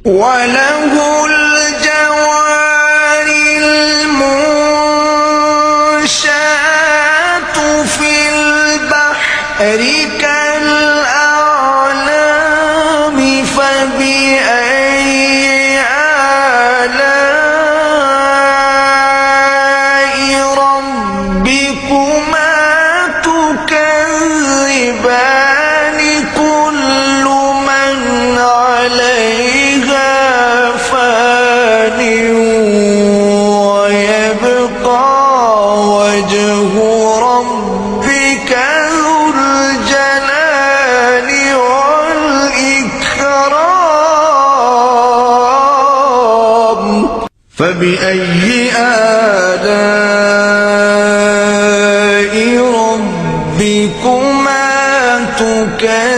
وله الجوار المنشآت في البحر كالأعلام فبأي آلاء ربكما تكذبان كل من عليها فان ويبقى وجه ربك ذو الجلال والإكرام فبأي آلاء ربكما تكذبان